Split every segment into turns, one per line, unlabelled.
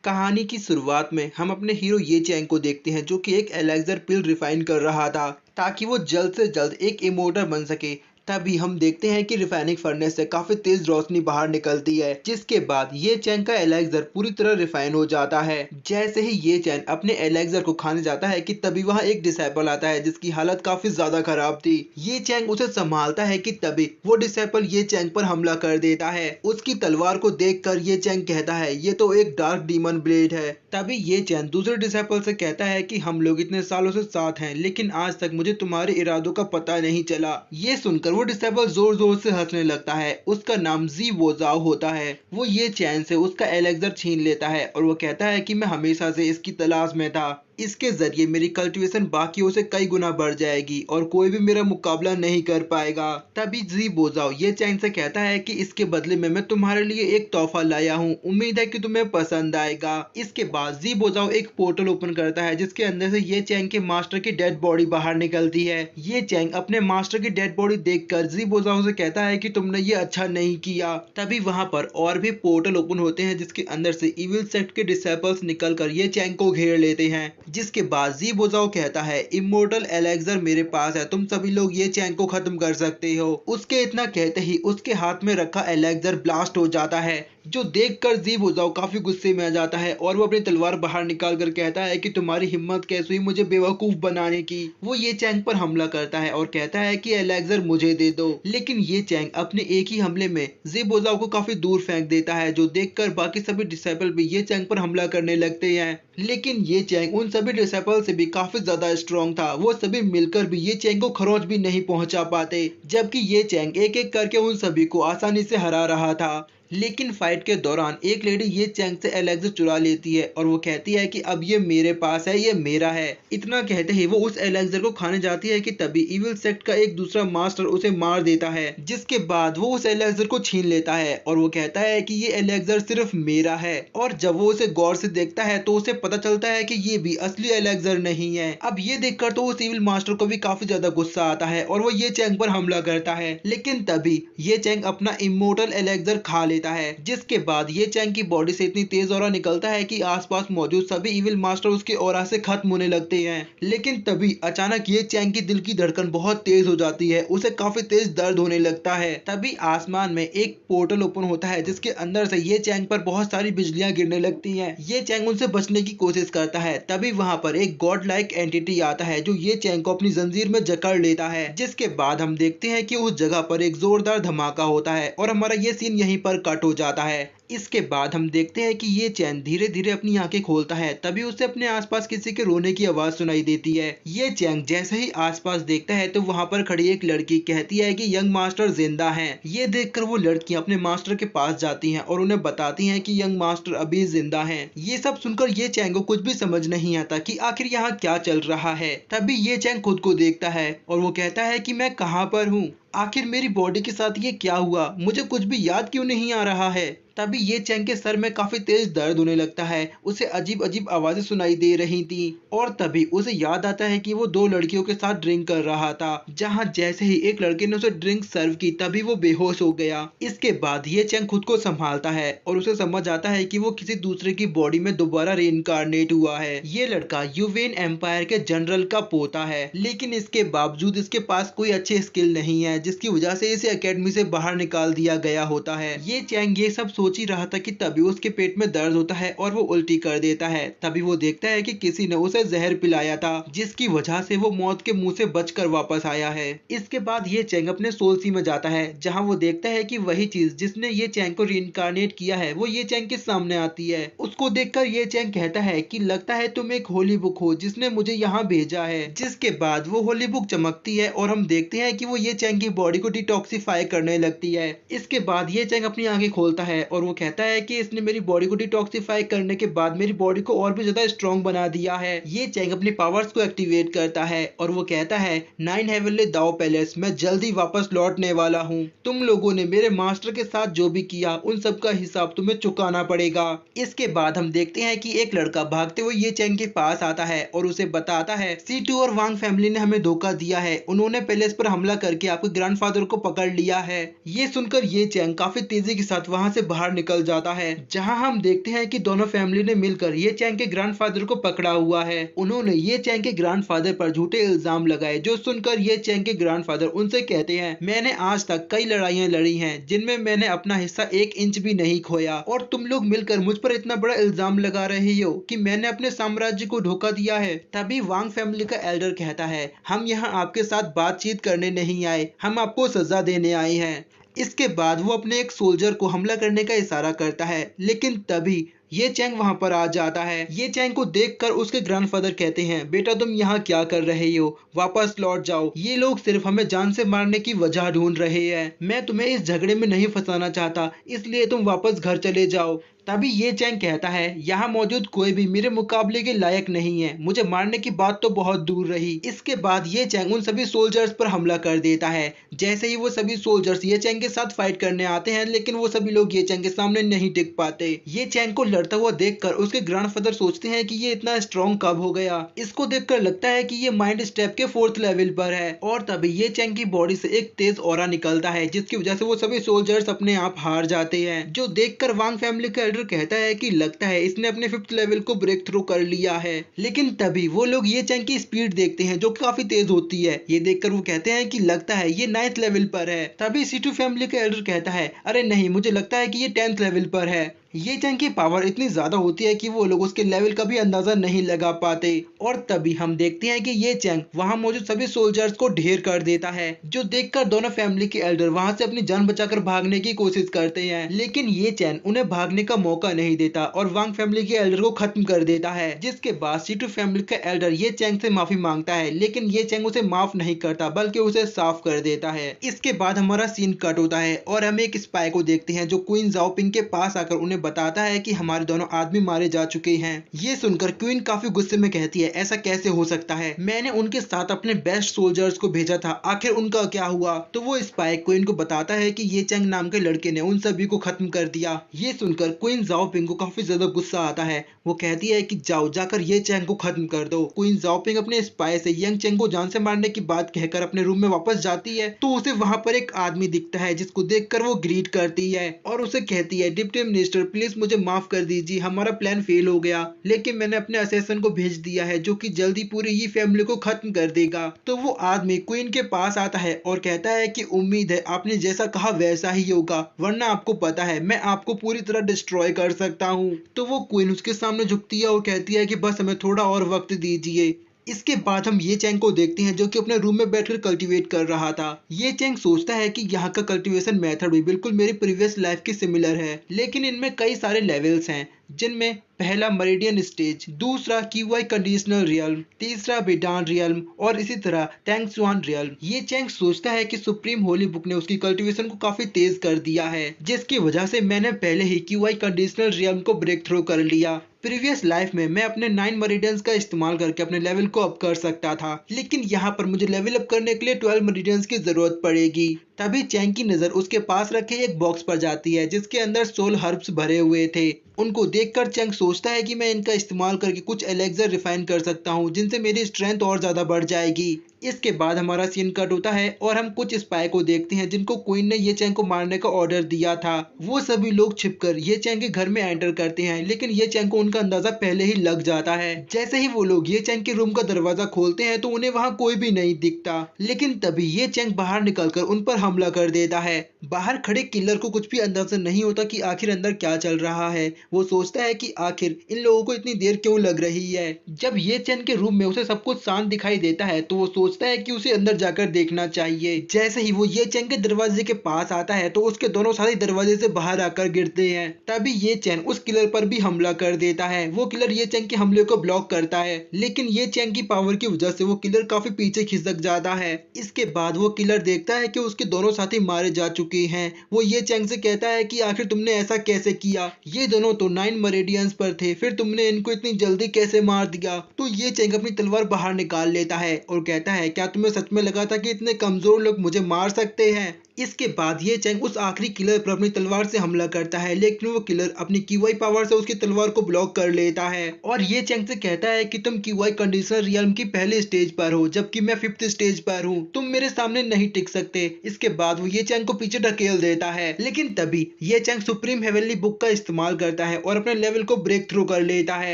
कहानी की शुरुआत में हम अपने हीरो ये चैंग को देखते हैं जो कि एक एलेक्सर पिल रिफाइन कर रहा था ताकि वो जल्द से जल्द एक इमोर्टल बन सके। तभी हम देखते हैं कि रिफाइनिंग फर्नेस से काफी तेज रोशनी बाहर निकलती है, जिसके बाद ये चैंग का एलेक्सर पूरी तरह रिफाइन हो जाता है। जैसे ही ये चैंग अपने एलेक्सर को खाने जाता है कि तभी वहाँ एक डिसेबल आता है जिसकी हालत काफी ज्यादा खराब थी। ये चैंग उसे संभालता है कि तभी वो डिसेबल ये चैंग पर हमला कर देता है। उसकी तलवार को देखकर ये चैंग कहता है ये तो एक डार्क डीमन ब्लेड है। तभी ये चैंग दूसरे डिसेबल से कहता है कि हम लोग इतने सालों से साथ हैं लेकिन आज तक मुझे तुम्हारे इरादों का पता नहीं चला। ये सुनकर वो डिसेबल जोर जोर से हंसने लगता है। उसका नाम जी वोजाओ होता है। वो ये चैन से उसका एलेक्सर छीन लेता है और वो कहता है कि मैं हमेशा से इसकी तलाश में था। इसके जरिए मेरी कल्टीवेशन बाकियों से कई गुना बढ़ जाएगी और कोई भी मेरा मुकाबला नहीं कर पाएगा। तभी जी बोजाओ ये चैन से कहता है कि इसके बदले में मैं तुम्हारे लिए एक तोहफा लाया हूँ, उम्मीद है कि तुम्हें पसंद आएगा। इसके बाद जी बोजाओ एक पोर्टल ओपन करता है जिसके अंदर से ये चैंग के मास्टर की डेड बॉडी बाहर निकलती है। ये चैंग अपने मास्टर की डेड बॉडी देखकर जी बोजाओ से कहता है कि तुमने ये अच्छा नहीं किया। तभी वहां पर और भी पोर्टल ओपन होते हैं जिसके अंदर से इविल सेक्ट के डिसेबल्स निकलकर ये चैंग को घेर लेते हैं। जिसके बाद जी बोजाओ कहता है इमोर्टल एलेक्सर मेरे पास है, तुम सभी लोग ये चैंग को खत्म कर सकते हो। उसके इतना कहते ही उसके हाथ में रखा एलेक्सर ब्लास्ट हो जाता है, जो देखकर जी बोजाओ काफी गुस्से में आ जाता है और वो अपनी तलवार बाहर निकाल कर कहता है कि तुम्हारी हिम्मत कैसे हुई मुझे बेवकूफ बनाने की। वो ये चैंग पर हमला करता है और कहता है कि एलेक्सर मुझे दे दो, लेकिन ये चैंग अपने एक ही हमले में जी बोजाओ को काफी दूर फेंक देता है, जो देखकर बाकी सभी डिसेबल भी ये चैंग पर हमला करने लगते हैं। लेकिन ये चैंग उन सभी डिसेबल से भी काफी ज्यादा स्ट्रॉन्ग था। वो सभी मिलकर भी ये चैंग को खरोंच भी नहीं पहुंचा पाते, जबकि ये चैंग एक एक करके उन सभी को आसानी से हरा रहा था। लेकिन फाइट के दौरान एक लेडी ये चैंग से एलेक्सर चुरा लेती है और वो कहती है कि अब ये मेरे पास है, ये मेरा है। इतना कहते ही वो उस एलेक्सर को खाने जाती है कि तभी इविल सेक्ट का एक दूसरा मास्टर उसे मार देता है, जिसके बाद वो उस एलेक्सर को छीन लेता है और वो कहता है कि ये एलेक्सर सिर्फ मेरा है। और जब वो उसे गौर से देखता है तो उसे पता चलता है कि ये भी असली एलेक्सर नहीं है। अब ये देखकर तो उस इविल मास्टर को भी काफी ज्यादा गुस्सा आता है और वो ये चैंग पर हमला करता है, लेकिन तभी ये चैंग अपना इमोर्टल एलेक्सर खा लेता है। जिसके बाद ये चैंग की बॉडी से इतनी तेज ऑरा निकलता है कि आसपास मौजूद सभी इविल मास्टर उसके ऑरा से खत्म होने लगते हैं। लेकिन तभी अचानक ये चैंग की दिल की धड़कन बहुत तेज हो जाती है, उसे काफी तेज दर्द होने लगता है। तभी आसमान में एक पोर्टल ओपन होता है जिसके अंदर से ये चैंग पर बहुत सारी बिजलियां गिरने लगती हैं। ये चैंग उनसे बचने की कोशिश करता है। तभी वहां पर एक गॉड लाइक एंटिटी आता है जो ये चैंग को अपनी जंजीर में जकड़ लेता है। जिसके बाद हम देखते हैं कि उस जगह पर एक जोरदार धमाका होता है और हमारा ये सीन यहीं पर कट हो जाता है। इसके बाद हम देखते हैं कि ये चैन धीरे धीरे अपनी आंखें खोलता है। तभी उसे अपने आसपास किसी के रोने की आवाज सुनाई देती है। ये चैंग जैसे ही आसपास देखता है तो वहां पर खड़ी एक लड़की कहती है कि यंग मास्टर जिंदा हैं। ये देखकर वो लड़कियां अपने मास्टर के पास जाती हैं और उन्हें बताती हैं कि यंग मास्टर अभी जिंदा हैं। ये सब सुनकर ये चैंग को कुछ भी समझ नहीं आता कि आखिर यहाँ क्या चल रहा है। तभी ये चैंग खुद को देखता है और वो कहता है कि मैं कहाँ पर हूँ, आखिर मेरी बॉडी के साथ ये क्या हुआ, मुझे कुछ भी याद क्यों नहीं आ रहा है। तभी ये चैंग के सर में काफी तेज दर्द होने लगता है, उसे अजीब अजीब आवाजें सुनाई दे रही थी और तभी उसे याद आता है कि वो दो लड़कियों के साथ ड्रिंक कर रहा था, जहां जैसे ही एक लड़के ने उसे ड्रिंक सर्व की तभी वो बेहोश हो गया। इसके बाद ये चैंग खुद को संभालता है और उसे समझ आता है कि वो किसी दूसरे की बॉडी में दोबारा रीइंकार्नेट हुआ है। ये लड़का यूवेन एम्पायर के जनरल का पोता है, लेकिन इसके बावजूद इसके पास कोई अच्छे स्किल नहीं है, जिसकी वजह से इसे एकेडमी से बाहर निकाल दिया गया होता है। ये चैंग ये सब सोच ही रहा था कि तभी उसके पेट में दर्द होता है और वो उल्टी कर देता है। तभी वो देखता है कि किसी ने उसे जहर पिलाया था, जिसकी वजह से वो मौत के मुंह से बचकर वापस आया है। इसके बाद ये चैंग अपने सोल सी में जाता है, जहां वो देखता है कि वही चीज जिसने ये चैंग को रीइंकार्नेट किया है वो ये चैंग के सामने आती है। उसको देखकर ये चैंग कहता है कि लगता है तुम एक होली बुक हो जिसने मुझे यहाँ भेजा है। जिसके बाद वो होली बुक चमकती है और हम देखते हैं कि वो ये चैंग की बॉडी को डिटॉक्सिफाई करने लगती है। इसके बाद ये चैंग अपनी आंखें खोलता है और वो कहता है कि इसने मेरी बॉडी को डिटॉक्सिफाई करने के बाद मेरी बॉडी को और भी ज्यादा स्ट्रॉन्ग बना दिया है। ये चैंग अपनी पावर्स को एक्टिवेट करता है और वो कहता है 9 हेवनली दाओ पैलेस, मैं जल्दी वापस लौटने वाला हूँ। तुम लोगों ने मेरे मास्टर के साथ जो भी किया उन सब का हिसाब तुम्हें चुकाना पड़ेगा। इसके बाद हम देखते हैं कि एक लड़का भागते हुए ये चैंग के पास आता है और उसे बताता है C2 और वांग फैमिली ने हमें धोखा दिया है, उन्होंने पैलेस पर हमला करके आपके ग्रैंडफादर को पकड़ लिया है। ये सुनकर ये चैंग काफी तेजी के साथ वहां से बाहर बाहर निकल जाता है, जहां हम देखते हैं कि दोनों फैमिली ने मिलकर ये चैंग के ग्रैंडफादर को पकड़ा हुआ है। उन्होंने ये चैंग के ग्रैंडफादर पर झूठे इल्जाम लगाए, जो सुनकर ये चैंग के ग्रैंडफादर उनसे कहते हैं, मैंने आज तक कई लड़ाइयां लड़ी हैं जिनमें मैंने अपना हिस्सा 1 इंच भी नहीं खोया, और तुम लोग मिलकर मुझ पर इतना बड़ा इल्जाम लगा रहे हो कि मैंने अपने साम्राज्य को धोखा दिया है। तभी वांग फैमिली का एल्डर कहता है, हम यहाँ आपके साथ बातचीत करने नहीं आए, हम आपको सजा देने आए हैं। इसके बाद वो अपने एक सोल्जर को हमला करने का इशारा करता है, लेकिन तभी ये चैंग वहां पर आ जाता है। ये चैंग को देखकर उसके ग्रैंडफादर कहते हैं, बेटा तुम यहाँ क्या कर रहे हो, वापस लौट जाओ, ये लोग सिर्फ हमें जान से मारने की वजह ढूंढ रहे हैं, मैं तुम्हें इस झगड़े में नहीं फंसाना चाहता, इसलिए तुम वापस घर चले जाओ। तभी ये चैंग कहता है, यहाँ मौजूद कोई भी मेरे मुकाबले के लायक नहीं है, मुझे मारने की बात तो बहुत दूर रही। इसके बाद ये चैंग उन सभी सोल्जर्स पर हमला कर देता है। जैसे ही वो सभी सोल्जर्स ये चैंग के साथ फाइट करने आते हैं, लेकिन वो सभी लोग ये चैंग के सामने नहीं टिक पाते। ये चैंग को लड़ता हुआ देखकर उसके ग्रैंडफादर सोचते हैं कि ये इतना स्ट्रॉन्ग कब हो गया। इसको देखकर लगता है कि ये माइंड स्टेप के 4th लेवल पर है, और तभी ये चैंग की बॉडी से एक तेज ऑरा निकलता है, जिसकी वजह से वो सभी सोल्जर्स अपने आप हार जाते हैं। जो देखकर वांग फैमिली का एल्डर कहता है कि लगता है इसने अपने 5th लेवल को ब्रेक थ्रू कर लिया है। लेकिन तभी वो लोग ये चैंग की स्पीड देखते हैं, जो काफी तेज होती है। ये देखकर वो कहते हैं कि लगता है ये 9th लेवल पर है। तभी सीटू फैमिली का एल्डर कहता है, अरे नहीं, मुझे लगता है कि ये 10th लेवल पर है। ये चैंग की पावर इतनी ज्यादा होती है कि वो लोग उसके लेवल का भी अंदाजा नहीं लगा पाते, और तभी हम देखते हैं कि ये चैंग वहां मौजूद सभी सोल्जर्स को ढेर कर देता है, जो देखकर दोनों फैमिली के एल्डर वहां से अपनी जान बचाकर भागने की कोशिश करते हैं। लेकिन ये चैंग उन्हें भागने का मौका नहीं देता और वांग फैमिली के एल्डर को खत्म कर देता है। जिसके बाद सीटू फैमिली का एल्डर ये चैंग से माफी मांगता है, लेकिन ये चैंग उसे माफ नहीं करता बल्कि उसे साफ कर देता है। इसके बाद हमारा सीन कट होता है और हम एक स्पाई को देखते हैं, जो क्वीन जाओपिंग के पास आकर उन्हें बताता है कि हमारे दोनों आदमी मारे जा चुके हैं। ये सुनकर क्वीन काफी गुस्से में कहती है, ऐसा कैसे हो सकता है, मैंने उनके साथ अपने बेस्ट सोल्जर्स को भेजा था, आखिर उनका क्या हुआ। तो वो स्पाई क्वीन को बताता है कि ये चैंग नाम के लड़के ने उन सभी को खत्म कर दिया। ये सुनकर क्वीन जाओपिंग को काफी ज्यादा गुस्सा आता है। वो कहती है कि जाओ, जाकर ये चैंग को खत्म कर दो। क्वीन जाओपिंग अपने स्पाई से यंग चैंग को जान से मारने की बात कहकर अपने रूम में वापस जाती है, तो उसे वहां पर एक आदमी दिखता है, जिसको देखकर वो ग्रीट करती है और उसे कहती है, डिप्टी मिनिस्टर प्लीज मुझे माफ कर दीजिए, हमारा प्लान फेल हो गया, लेकिन मैंने अपने असिस्टेंट को भेज दिया है, जो कि जल्दी पूरी ये फैमिली को खत्म कर देगा। तो वो आदमी क्वीन के पास आता है और कहता है कि उम्मीद है आपने जैसा कहा वैसा ही होगा, वरना आपको पता है मैं आपको पूरी तरह डिस्ट्रॉय कर सकता हूँ। तो वो क्वीन उसके सामने झुकती है और कहती है कि बस हमें थोड़ा और वक्त दीजिए। इसके बाद हम ये चैंग को देखते हैं, जो कि अपने रूम में बैठकर कल्टीवेट कर रहा था। ये चैंग सोचता है कि यहाँ का कल्टीवेशन मेथड भी बिल्कुल मेरी प्रीवियस लाइफ के सिमिलर है, लेकिन इनमें कई सारे लेवल्स हैं, जिनमें पहला मरीडियन स्टेज, दूसरा कीवाई कंडीशनल रियल्म, तीसरा बेडान रियल्म और इसी तरह टैंगसुआन रियल्म। ये चैंग सोचता है कि सुप्रीम होली बुक ने उसकी कल्टीवेशन को काफी तेज कर दिया है, जिसकी वजह से मैंने पहले ही कीवाई कंडीशनल रियल्म को ब्रेक थ्रू कर लिया। प्रीवियस लाइफ में मैं अपने 9 मरीडियंस का इस्तेमाल करके अपने लेवल को अप कर सकता था, लेकिन यहाँ पर मुझे लेवल अप करने के लिए 12 मरीडियंस की जरूरत पड़ेगी। तभी चैंग की नजर उसके पास रखे एक बॉक्स पर जाती है, जिसके अंदर सोल हर्ब्स भरे हुए थे। उनको देखकर चैंग सोचता है कि मैं इनका इस्तेमाल करके कुछ एलेक्सर रिफाइन कर सकता हूँ, जिनसे मेरी स्ट्रेंथ और ज्यादा बढ़ जाएगी। इसके बाद हमारा सीन कट होता है और हम कुछ स्पाई को देखते हैं, जिनको क्वीन ने ये चैंग को मारने का ऑर्डर दिया था। वो सभी लोग छिपकर ये चैंग के घर में एंटर करते हैं, लेकिन ये चैंग को उनका अंदाजा पहले ही लग जाता है। जैसे ही वो लोग ये चैंग के रूम का दरवाजा खोलते हैं, तो उन्हें वहाँ कोई भी नहीं दिखता, लेकिन तभी ये चैंग बाहर निकलकर उन पर हमला कर देता है। बाहर खड़े किलर को कुछ भी अंदाजा नहीं होता कि आखिर अंदर क्या चल रहा है। वो सोचता है कि आखिर इन लोगों को इतनी देर क्यों लग रही है। जब ये चैंग के रूम में उसे सब कुछ शांत दिखाई देता है, तो वो सोचता है कि उसे अंदर जाकर देखना चाहिए। जैसे ही वो ये चैंग के दरवाजे के पास आता है, तो उसके दोनों साथी दरवाजे से बाहर आकर गिरते हैं। तभी ये चैंग उस किलर पर भी हमला कर देता है। वो किलर ये चैंग के हमले को ब्लॉक करता है, लेकिन ये चैंग की पावर की वजह से वो किलर काफी पीछे खिसक जाता है। इसके बाद वो किलर देखता है कि उसके दोनों साथी मारे जा चुके हैं। वो ये चैंग से कहता है कि आखिर तुमने ऐसा कैसे किया, ये दोनों तो 9 मरेडियंस पर थे, फिर तुमने इनको इतनी जल्दी कैसे मार दिया। तो ये चैंग अपनी तलवार बाहर निकाल लेता है और कहता है, क्या तुम्हें सच में लगा था कि इतने कमजोर लोग मुझे मार सकते हैं। इसके बाद ये चैंग उस आखिरी किलर पर अपनी तलवार से हमला करता है, लेकिन वो किलर अपनी क्यूआई पावर से उसकी तलवार को ब्लॉक कर लेता है और ये चैंग से कहता है कि तुम क्यूआई कंडीशनर रियल्म की पहले स्टेज पर हो, जबकि मैं 5th स्टेज पर हूँ, तुम मेरे सामने नहीं टिक सकते। इसके बाद वो ये चैंग को पीछे ढकेल देता है, लेकिन तभी ये चैंग सुप्रीम हेवनली बुक का इस्तेमाल करता है और अपने लेवल को ब्रेक थ्रू कर लेता है।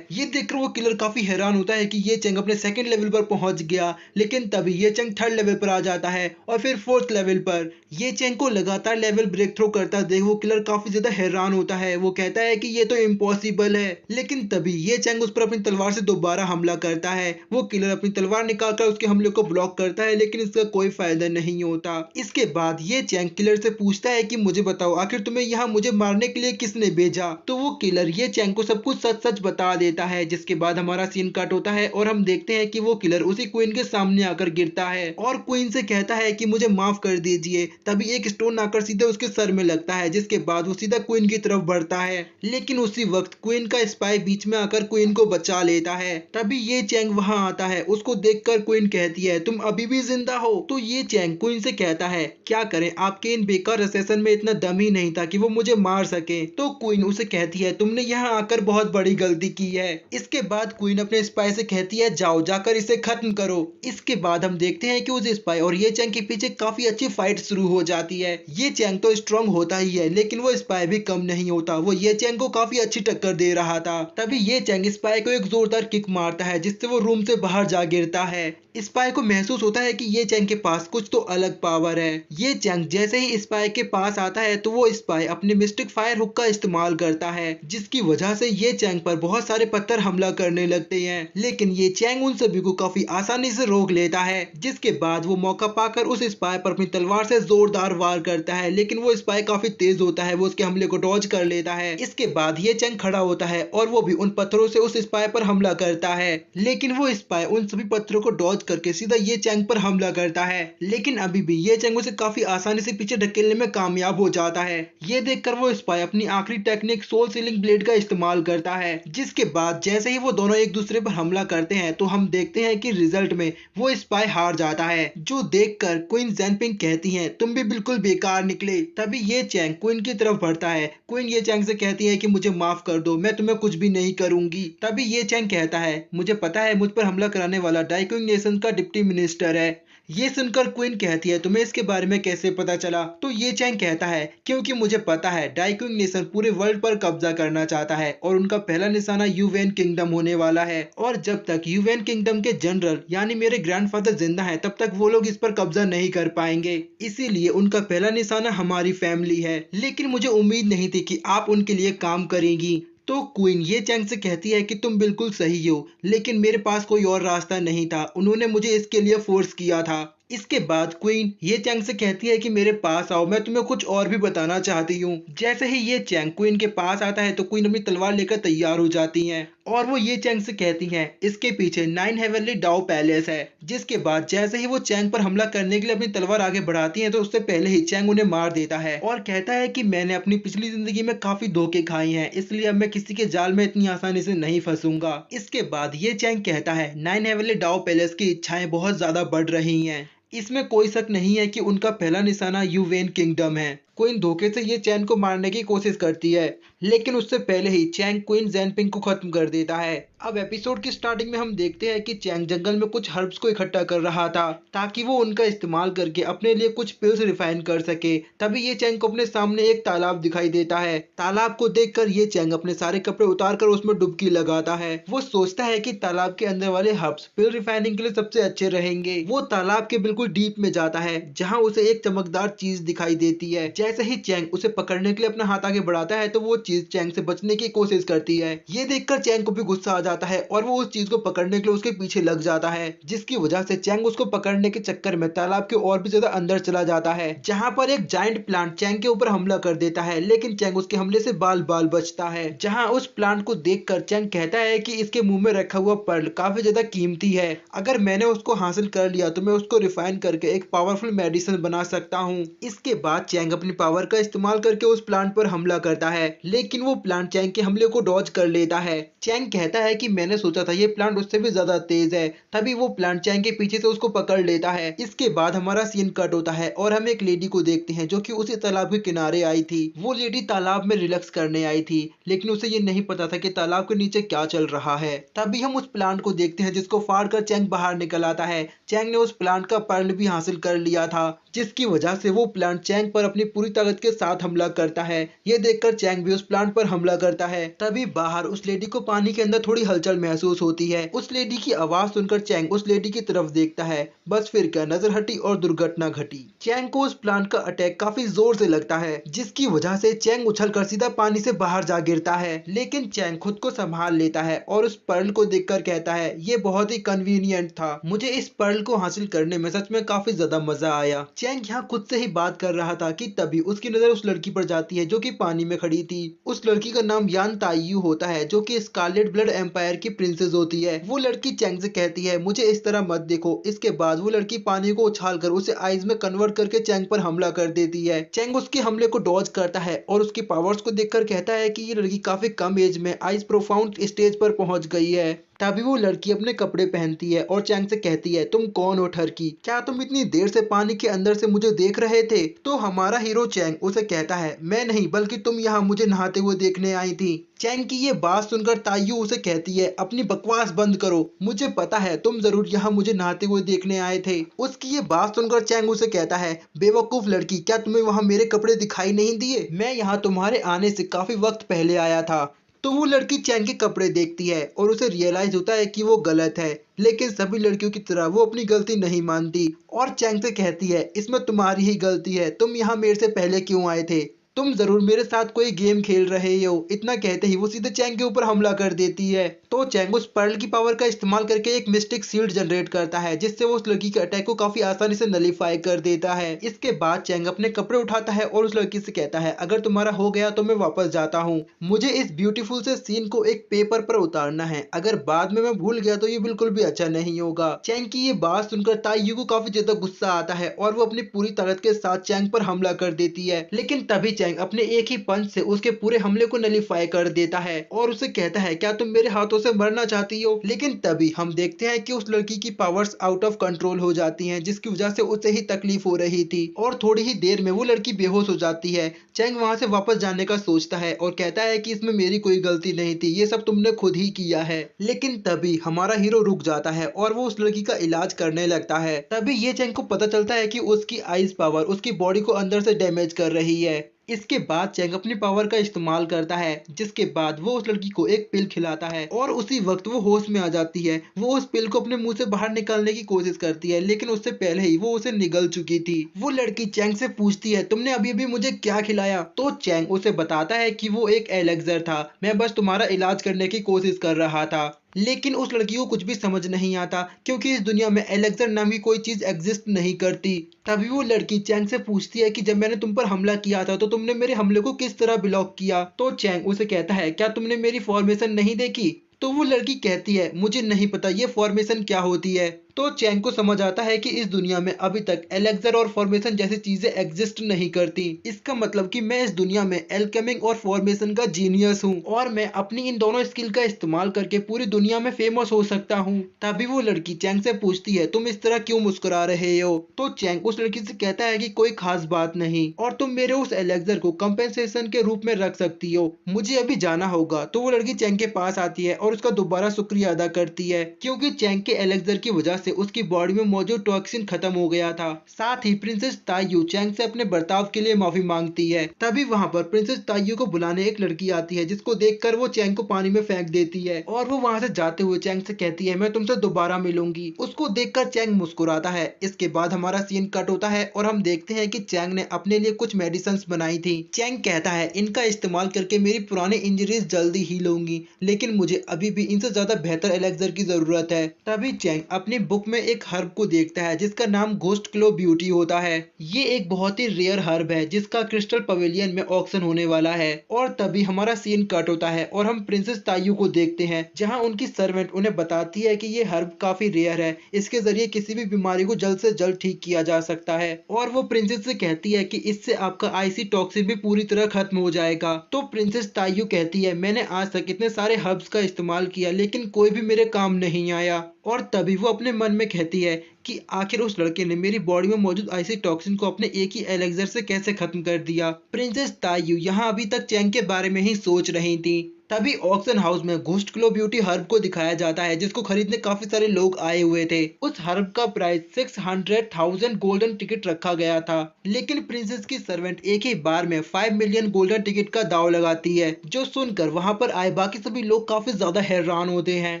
ये देखकर वो किलर काफी हैरान होता है कि ये चैंग अपने 2nd लेवल पर पहुंच गया, लेकिन तभी ये चैंग 3rd लेवल पर आ जाता है और फिर 4th लेवल पर। ये चैंग को लगातार लेवल ब्रेक थ्रू करता देख वो किलर काफी ज्यादा हैरान होता है। वो कहता है कि ये तो इम्पॉसिबल है, लेकिन तभी ये चैंग उस पर अपनी तलवार से दोबारा हमला करता है। वो किलर अपनी तलवार निकालकर उसके हमले को ब्लॉक करता है, लेकिन इसका कोई फायदा नहीं होता। इसके बाद ये चैंग किलर से पूछता है कि मुझे बताओ आखिर तुम्हें यहाँ मुझे मारने के लिए किसने भेजा। तो वो किलर ये चैंग को सब कुछ सच सच बता देता है, जिसके बाद हमारा सीन कट होता है और हम देखते हैं कि वो किलर उसी क्वीन के सामने आकर गिरता है और क्वीन से कहता है कि मुझे माफ कर दीजिए। तभी एक स्टोन आकर सीधे उसके सर में लगता है, जिसके बाद वो सीधा क्वीन की तरफ बढ़ता है, लेकिन उसी वक्त क्वीन का स्पाई बीच में आकर क्वीन को बचा लेता है। तभी ये चैंग वहां आता है। उसको देखकर क्वीन कहती है तुम अभी भी जिंदा हो। तो ये चैंग क्वीन से कहता है क्या करें, आपके इन बेकार असेसन में इतना दम ही नहीं था कि वो मुझे मार सके। तो क्वीन उसे कहती है तुमने यहाँ आकर बहुत बड़ी गलती की है। इसके बाद क्वीन अपने स्पाई से कहती है जाओ जाकर इसे खत्म करो। इसके बाद हम देखते हैं कि उस स्पाई और ये चैंग के पीछे काफी अच्छी फाइट शुरू हो जाती है। ये चैंग तो स्ट्रांग होता ही है, लेकिन वो स्पाई भी कम नहीं होता। वो ये चैंग को काफी अच्छी टक्कर दे रहा था। तभी ये चैंग स्पाई को एक जोरदार किक मारता है, जिससे वो रूम से बाहर जा गिरता है। स्पाई को महसूस होता है कि ये चैंग के पास कुछ तो अलग पावर है। ये चैंग जैसे ही स्पाई के पास आता है तो वो स्पाई अपने मिस्टिक फायर हुक का इस्तेमाल करता है, जिसकी वजह से ये चैंग पर बहुत सारे पत्थर हमला करने लगते हैं, लेकिन ये चैंग उन सभी को काफी आसानी से रोक लेता है। जिसके बाद वो मौका पाकर उस स्पाई पर अपनी तलवार से जोरदार वार करता है, लेकिन वो स्पाई काफी तेज होता है, वो उसके हमले को डॉज कर लेता है। इसके बाद ये चैंग खड़ा होता है और वो भी उन पत्थरों से उस स्पाई पर हमला करता है, लेकिन वो स्पाई उन सभी पत्थरों को डॉज करके सीधा ये चैंग पर हमला करता है, लेकिन अभी भी ये चैंग उसे काफी आसानी से पीछे ढकेलने में कामयाब हो जाता है। ये देखकर वो स्पाई अपनी आखिरी टेक्निक सोल सीलिंग ब्लेड का इस्तेमाल करता है। जिसके बाद जैसे ही वो दोनों एक दूसरे पर हमला करते हैं तो हम देखते हैं कि रिजल्ट में वो स्पाई हार जाता है, जो देखकर क्वीन ज़ेनपिंग कहती है तुम भी बिल्कुल बेकार निकले। तभी ये चैंग क्वीन की तरफ बढ़ता है। क्वीन ये चैंग से कहती है कि मुझे माफ कर दो, मैं तुम्हें कुछ भी नहीं करूंगी। तभी ये चैंग कहता है मुझे पता है मुझ पर हमला कराने वाला डाइक्विंग नेशन का डिप्टी मिनिस्टर है। ये सुनकर क्वीन कहती है तुम्हें इसके बारे में कैसे पता चला। तो ये चैंग कहता है क्योंकि मुझे पता है डाइक्विंग नेशन पूरे वर्ल्ड पर कब्जा करना चाहता है और उनका पहला निशाना यूवेन किंगडम होने वाला है, और जब तक यूवेन किंगडम के जनरल यानी मेरे ग्रैंडफादर जिंदा है तब तक वो लोग इस पर कब्जा नहीं कर पाएंगे, इसीलिए उनका पहला निशाना हमारी फैमिली है। लेकिन मुझे उम्मीद नहीं थी कि आप उनके लिए काम करेंगी। तो क्वीन ये चैंग से कहती है कि तुम बिल्कुल सही हो, लेकिन मेरे पास कोई और रास्ता नहीं था, उन्होंने मुझे इसके लिए फोर्स किया था। इसके बाद क्वीन ये चैंग से कहती है कि मेरे पास आओ, मैं तुम्हें कुछ और भी बताना चाहती हूँ। जैसे ही ये चैंग क्वीन के पास आता है तो क्वीन अपनी तलवार लेकर तैयार हो जाती हैं और वो ये चैंग से कहती हैं इसके पीछे 9 हेवनली डाउ पैलेस है। जिसके बाद जैसे ही वो चैंग पर हमला करने के लिए अपनी तलवार आगे बढ़ाती हैं तो उससे पहले ही चैंग उन्हें मार देता है और कहता है कि मैंने अपनी पिछली जिंदगी में काफी धोखे खाए हैं, इसलिए अब मैं किसी के जाल में इतनी आसानी से नहीं फंसूंगा। इसके बाद ये चैंग कहता है 9 हेवनली डाउ पैलेस की इच्छाएं बहुत ज्यादा बढ़ रही हैं, इसमें कोई शक नहीं है कि उनका पहला निशाना यूवेन किंगडम है। क्वीन धोखे से ये चैंग को मारने की कोशिश करती है, लेकिन उससे पहले ही चैंग क्वीन ज़ेनपिंग को खत्म कर देता है। अब एपिसोड की स्टार्टिंग में हम देखते हैं कि चैंग जंगल में कुछ हर्ब्स को इकट्ठा कर रहा था ताकि वो उनका इस्तेमाल करके अपने लिए कुछ पिल्स रिफाइन कर सके। तभी ये चैंग को अपने सामने एक तालाब दिखाई देता है। तालाब को देखकर ये चैंग अपने सारे कपड़े उतार कर उसमें डुबकी लगाता है। वो सोचता है कि तालाब के अंदर वाले हर्ब्स पिल रिफाइनिंग के लिए सबसे अच्छे रहेंगे। वो तालाब के बिल्कुल डीप में जाता है जहाँ उसे एक चमकदार चीज दिखाई देती है। जैसे ही चैंग उसे पकड़ने के लिए अपना हाथ आगे बढ़ाता है तो वो चीज चैंग से बचने की कोशिश करती है। ये देखकर चैंग को भी गुस्सा आ जाता है और वो उस चीज को पकड़ने के लिए उसके पीछे लग जाता है, जिसकी वजह से चैंग उसको पकड़ने के चक्कर में तालाब के और भी ज्यादा अंदर चला जाता है, जहाँ पर एक जायंट प्लांट चैंग के ऊपर हमला कर देता है, लेकिन चैंग उसके हमले से बाल बाल बचता है। जहाँ उस प्लांट को देखकर चैंग कहता है कि इसके मुंह में रखा हुआ पर्ल काफी ज्यादा कीमती है, अगर मैंने उसको हासिल कर लिया तो मैं उसको रिफाइन करके एक पावरफुल मेडिसिन बना सकता हूँ। इसके बाद चैंग अपनी पावर का इस्तेमाल करके उस प्लांट पर हमला करता है, लेकिन वो प्लांट चैंग के हमले को डॉज कर लेता है। चैंग कहता है कि मैंने सोचा था ये प्लांट उससे भी ज्यादा तेज है। तभी वो प्लांट चैंग के पीछे से उसको पकड़ लेता है। इसके बाद हमारा सीन कट होता है और हम एक लेडी को देखते हैं जो कि उसी तालाब के किनारे आई थी। वो लेडी तालाब में रिलैक्स करने आई थी, लेकिन उसे ये नहीं पता था कि तालाब के नीचे क्या चल रहा है। तभी हम उस प्लांट को देखते हैं जिसको फाड़ कर चैंग बाहर निकल आता है। चैंग ने उस प्लांट का पर्ल भी हासिल कर लिया था, जिसकी वजह से वो प्लांट चैंग पर अपनी पूरी ताकत के साथ हमला करता है। ये देखकर चैंग भी उस प्लांट पर हमला करता है। तभी बाहर उस लेडी को पानी के अंदर थोड़ी हलचल महसूस होती है। उस लेडी की आवाज सुनकर चैंग उस लेडी की तरफ देखता है। बस फिर क्या, नजर हटी और दुर्घटना घटी। चैंग को उस प्लांट का अटैक काफी जोर से लगता है, जिसकी वजह से चैंग उछलकर सीधा पानी से बाहर जा गिरता है। लेकिन चैंग खुद को संभाल लेता है और उस पर्ल को देखकर कहता है, ये बहुत ही कन्वीनियंट था। मुझे इस पर्ल को हासिल करने में सच में काफी ज्यादा मजा आया। चैंग यहाँ खुद से ही बात कर रहा था कि तभी उसकी नजर उस लड़की पर जाती है जो कि पानी में खड़ी थी। उस लड़की का नाम यान ताइयू होता है, जो कि स्कारलेट ब्लड एम्पायर की प्रिंसेस होती है। वो लड़की चैंग से कहती है, मुझे इस तरह मत देखो। इसके बाद वो लड़की पानी को उछालकर उसे आइस में कन्वर्ट करके चैंग पर हमला कर देती है। चैंग उसके हमले को डॉज करता है और उसकी पावर्स को देखकर कहता है कि ये लड़की काफी कम एज में आइस प्रोफाउंड स्टेज पर पहुंच गई है। तभी वो लड़की अपने कपड़े पहनती है और चैंग से कहती है, तुम कौन हो ठरकी? क्या तुम इतनी देर से पानी के अंदर से मुझे देख रहे थे? तो हमारा हीरो चैंग उसे कहता है, मैं नहीं, बल्कि तुम यहाँ मुझे नहाते हुए देखने आई थी। चैंग की ये बात सुनकर ताइयू उसे कहती है, अपनी बकवास बंद करो, मुझे पता है तुम जरूर यहाँ मुझे नहाते हुए देखने आए थे। उसकी ये बात सुनकर चैंग उसे कहता है, बेवकूफ लड़की, क्या तुम्हें वहाँ मेरे कपड़े दिखाई नहीं दिए? मैं यहाँ तुम्हारे आने से काफी वक्त पहले आया था। तो वो लड़की चैंग के कपड़े देखती है और उसे रियलाइज होता है कि वो गलत है, लेकिन सभी लड़कियों की तरह वो अपनी गलती नहीं मानती और चैंग से कहती है, इसमें तुम्हारी ही गलती है, तुम यहाँ मेरे से पहले क्यों आए थे? तुम जरूर मेरे साथ कोई गेम खेल रहे हो। इतना कहते ही वो सीधे चैंग के ऊपर हमला कर देती है। तो चैंग उस पर्ल की पावर का इस्तेमाल करके एक मिस्टिक शील्ड जनरेट करता है, जिससे वो उस लड़की के अटैक को काफी आसानी से नलीफाई कर देता है। इसके बाद चैंग अपने कपड़े उठाता है और उस लड़की से कहता है, अगर तुम्हारा हो गया तो मैं वापस जाता हूँ। मुझे इस ब्यूटीफुल से सीन को एक पेपर पर उतारना है। अगर बाद में मैं भूल गया तो ये बिल्कुल भी अच्छा नहीं होगा। चैंग की ये बात सुनकर ताइयू को काफी ज्यादा गुस्सा आता है और वो अपनी पूरी ताकत के साथ चैंग पर हमला कर देती है। लेकिन तभी चैंग अपने एक ही पंच से उसके पूरे हमले को नलीफाई कर देता है और उसे कहता है, क्या तुम मेरे हाथों से मरना चाहती हो? लेकिन तभी हम देखते हैं कि उस लड़की की पावर्स आउट ऑफ कंट्रोल हो जाती हैं, जिसकी वजह से उसे ही तकलीफ हो रही थी और थोड़ी ही देर में वो लड़की बेहोश हो जाती है। चैंग वहां से वापस जाने का सोचता है और कहता है कि इसमें मेरी कोई गलती नहीं थी, ये सब तुमने खुद ही किया है। लेकिन तभी हमारा हीरो रुक जाता है और वो उस लड़की का इलाज करने लगता है। तभी ये चैंग को पता चलता है कि उसकी आइस पावर उसकी बॉडी को अंदर से डैमेज कर रही है। इसके बाद चैंग अपनी पावर का इस्तेमाल करता है, जिसके बाद वो उस लड़की को एक पिल खिलाता है और उसी वक्त वो होश में आ जाती है। वो उस पिल को अपने मुंह से बाहर निकालने की कोशिश करती है, लेकिन उससे पहले ही वो उसे निगल चुकी थी। वो लड़की चैंग से पूछती है, तुमने अभी अभी मुझे क्या खिलाया? तो चैंग उसे बताता है कि वो एक एलेक्सर था, मैं बस तुम्हारा इलाज करने की कोशिश कर रहा था। लेकिन उस लड़की को कुछ भी समझ नहीं आता, क्योंकि इस दुनिया में एलेक्सर नाम की कोई चीज एग्जिस्ट नहीं करती। तभी वो लड़की चैंग से पूछती है कि जब मैंने तुम पर हमला किया था तो तुमने मेरे हमले को किस तरह ब्लॉक किया? तो चैंग उसे कहता है, क्या तुमने मेरी फॉर्मेशन नहीं देखी? तो वो लड़की कहती है, मुझे नहीं पता ये फॉर्मेशन क्या होती है। तो चैंग को समझ आता है कि इस दुनिया में अभी तक एलेक्सर और फॉर्मेशन जैसी चीजें एग्जिस्ट नहीं करती। इसका मतलब कि मैं इस दुनिया में एल्केमिंग और फॉर्मेशन का जीनियस हूँ और मैं अपनी इन दोनों स्किल का इस्तेमाल करके पूरी दुनिया में फेमस हो सकता हूँ। तभी वो लड़की चैंग से पूछती है, तुम इस तरह क्यों मुस्कुरा रहे हो? तो चैंग उस लड़की से कहता है कि कोई खास बात नहीं, और तुम मेरे उस एलेक्सर को कंपेंसेशन के रूप में रख सकती हो, मुझे अभी जाना होगा। तो वो लड़की चैंग के पास आती है और उसका दोबारा शुक्रिया अदा करती है, क्योंकि चैंग के एलेक्सर की वजह से उसकी बॉडी में मौजूद टॉक्सिन खत्म हो गया था। साथ ही प्रिंसेस ताइयू चैंग से अपने बर्ताव के लिए माफी मांगती है। तभी वहां पर प्रिंसेस ताइयू को बुलाने एक लड़की आती है, जिसको देखकर वो चैंग को पानी में फेंक देती है और वो वहां से जाते हुए चैंग से कहती है, मैं तुमसे दोबारा मिलूंगी। उसको देखकर चैंग मुस्कुराता है। इसके बाद हमारा सीन कट होता है और हम देखते हैं कि चैंग ने अपने लिए कुछ मेडिसिन बनाई थी। चैंग कहता है, इनका इस्तेमाल करके मेरी पुरानी इंजरीज जल्दी हील होंगी, लेकिन मुझे अभी भी इनसे ज्यादा बेहतर एलेक्सर की जरूरत है। तभी चैंग अपनी बुक में एक हर्ब को देखता है जिसका नाम घोस्ट क्लो ब्यूटी होता है। ये एक बहुत ही रेयर हर्ब है जिसका क्रिस्टल पवेलियन में ऑक्शन होने वाला है। और तभी हमारा सीन कट होता है और हम प्रिंसेस तायू को देखते हैं जहाँ उनकी सर्वेंट उन्हें बताती है कि ये हर्ब काफी रेयर है, इसके जरिए किसी भी बीमारी को जल्द से जल्द ठीक किया जा सकता है। और वो प्रिंसेस से कहती है कि इससे आपका आईसी टॉक्सिन भी पूरी तरह खत्म हो जाएगा। तो प्रिंसेस तायू कहती है मैंने आज तक इतने सारे हर्ब्स का इस्तेमाल किया लेकिन कोई भी मेरे काम नहीं आया। और तभी वो अपने मन में कहती है कि आखिर उस लड़के ने मेरी बॉडी में मौजूद आईसी टॉक्सिन को अपने एक ही एलेक्सर से कैसे खत्म कर दिया। प्रिंसेस तायू यहाँ अभी तक चैंग के बारे में ही सोच रही थी। तभी ऑक्शन हाउस में घोस्ट क्लो ब्यूटी हर्ब को दिखाया जाता है जिसको खरीदने काफी सारे लोग आए हुए थे। उस हर्ब का प्राइस 600,000 गोल्डन टिकट रखा गया था, लेकिन प्रिंसेस की सर्वेंट एक ही बार में 5 मिलियन गोल्डन टिकट का दाव लगाती है, जो सुनकर वहां पर आए बाकी सभी लोग काफी ज्यादा हैरान होते हैं।